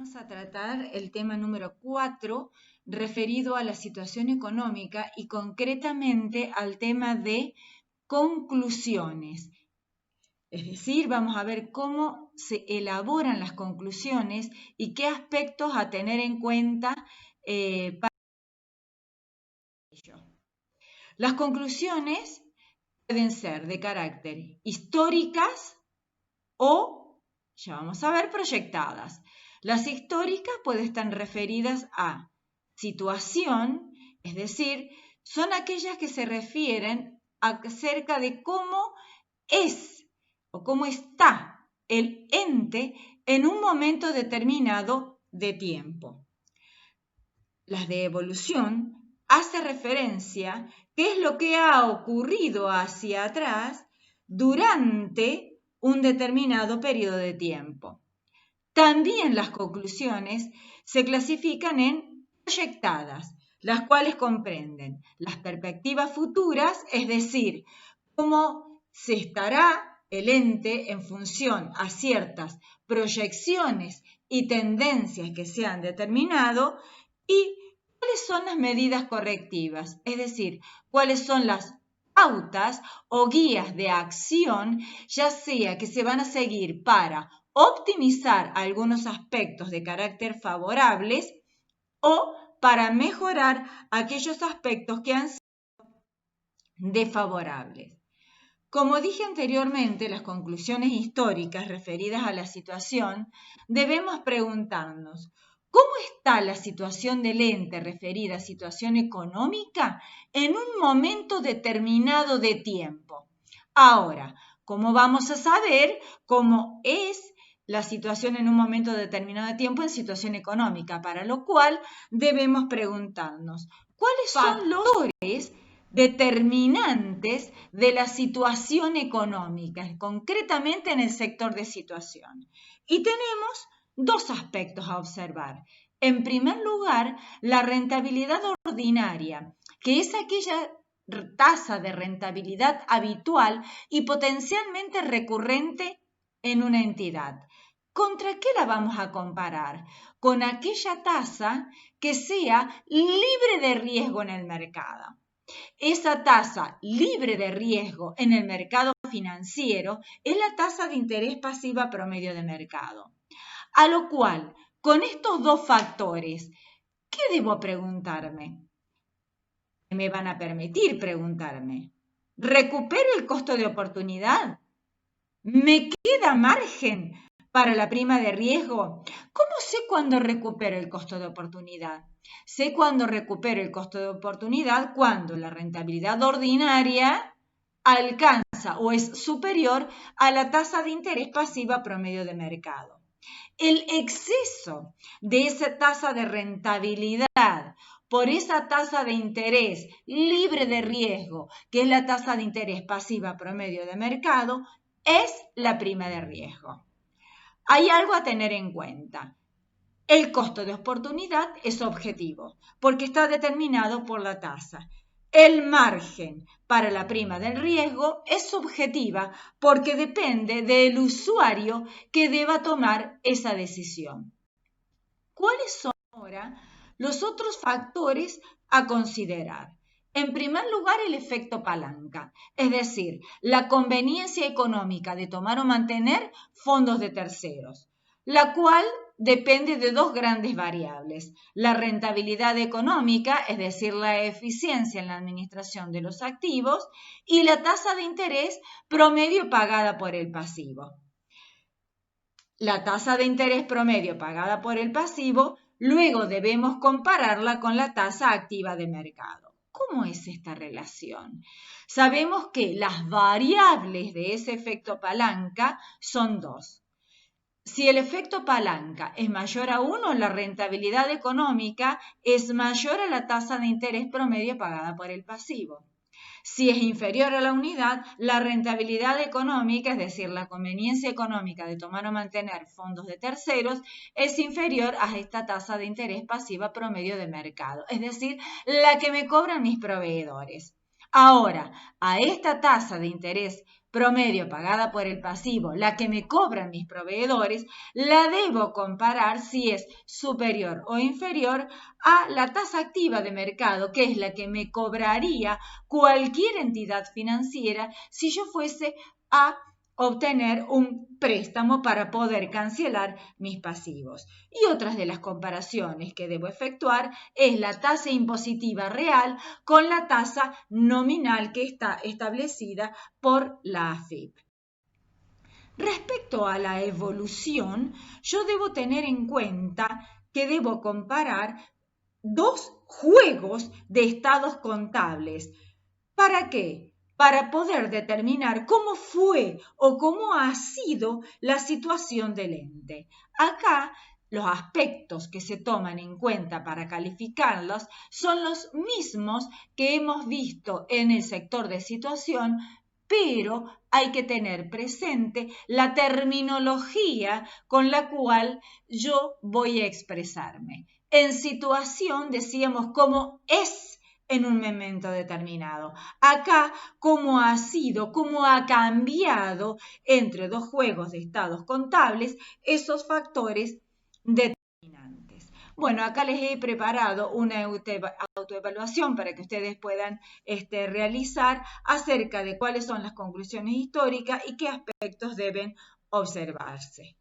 Vamos a tratar el tema número 4 referido a la situación económica y concretamente al tema de conclusiones. Es decir, vamos a ver cómo se elaboran las conclusiones y qué aspectos a tener en cuenta para ello. Las conclusiones pueden ser de carácter históricas o, ya vamos a ver, proyectadas. Las históricas pueden estar referidas a situación, es decir, son aquellas que se refieren acerca de cómo es o cómo está el ente en un momento determinado de tiempo. Las de evolución hace referencia a qué es lo que ha ocurrido hacia atrás durante un determinado periodo de tiempo. También las conclusiones se clasifican en proyectadas, las cuales comprenden las perspectivas futuras, es decir, cómo se estará el ente en función a ciertas proyecciones y tendencias que se han determinado, y cuáles son las medidas correctivas, es decir, cuáles son las pautas o guías de acción, ya sea que se van a seguir para optimizar algunos aspectos de carácter favorables o para mejorar aquellos aspectos que han sido desfavorables. Como dije anteriormente, las conclusiones históricas referidas a la situación, debemos preguntarnos, ¿cómo está la situación del ente referida a situación económica en un momento determinado de tiempo? Ahora, ¿cómo vamos a saber cómo es la situación en un momento determinado de tiempo en situación económica? Para lo cual debemos preguntarnos, ¿cuáles son los factores determinantes de la situación económica, concretamente en el sector de situación? Y tenemos dos aspectos a observar. En primer lugar, la rentabilidad ordinaria, que es aquella tasa de rentabilidad habitual y potencialmente recurrente en una entidad. ¿Contra qué la vamos a comparar? Con aquella tasa que sea libre de riesgo en el mercado. Esa tasa libre de riesgo en el mercado financiero es la tasa de interés pasiva promedio de mercado. A lo cual, con estos dos factores, ¿qué debo preguntarme? Me van a permitir preguntarme, ¿recupero el costo de oportunidad? ¿Me queda margen para la prima de riesgo? ¿Cómo sé cuándo recupero el costo de oportunidad? Sé cuándo recupero el costo de oportunidad cuando la rentabilidad ordinaria alcanza o es superior a la tasa de interés pasiva promedio de mercado. El exceso de esa tasa de rentabilidad por esa tasa de interés libre de riesgo, que es la tasa de interés pasiva promedio de mercado, es la prima de riesgo. Hay algo a tener en cuenta. El costo de oportunidad es objetivo porque está determinado por la tasa. El margen para la prima del riesgo es subjetiva porque depende del usuario que deba tomar esa decisión. ¿Cuáles son ahora los otros factores a considerar? En primer lugar, el efecto palanca, es decir, la conveniencia económica de tomar o mantener fondos de terceros, la cual depende de dos grandes variables: la rentabilidad económica, es decir, la eficiencia en la administración de los activos, y la tasa de interés promedio pagada por el pasivo. La tasa de interés promedio pagada por el pasivo, luego debemos compararla con la tasa activa de mercado. ¿Cómo es esta relación? Sabemos que las variables de ese efecto palanca son dos. Si el efecto palanca es mayor a 1, la rentabilidad económica es mayor a la tasa de interés promedio pagada por el pasivo. Si es inferior a la unidad, la rentabilidad económica, es decir, la conveniencia económica de tomar o mantener fondos de terceros, es inferior a esta tasa de interés pasiva promedio de mercado, es decir, la que me cobran mis proveedores. Ahora, a esta tasa de interés promedio pagada por el pasivo, la que me cobran mis proveedores, la debo comparar si es superior o inferior a la tasa activa de mercado, que es la que me cobraría cualquier entidad financiera si yo fuese a obtener un préstamo para poder cancelar mis pasivos. Y otras de las comparaciones que debo efectuar es la tasa impositiva real con la tasa nominal que está establecida por la AFIP. Respecto a la evolución, yo debo tener en cuenta que debo comparar dos juegos de estados contables. ¿Para qué? Para poder determinar cómo fue o cómo ha sido la situación del ente. Acá, los aspectos que se toman en cuenta para calificarlos son los mismos que hemos visto en el sector de situación, pero hay que tener presente la terminología con la cual yo voy a expresarme. En situación decíamos cómo es en un momento determinado. Acá, cómo ha sido, cómo ha cambiado entre dos juegos de estados contables esos factores determinantes. Bueno, acá les he preparado una autoevaluación para que ustedes puedan realizar acerca de cuáles son las conclusiones históricas y qué aspectos deben observarse.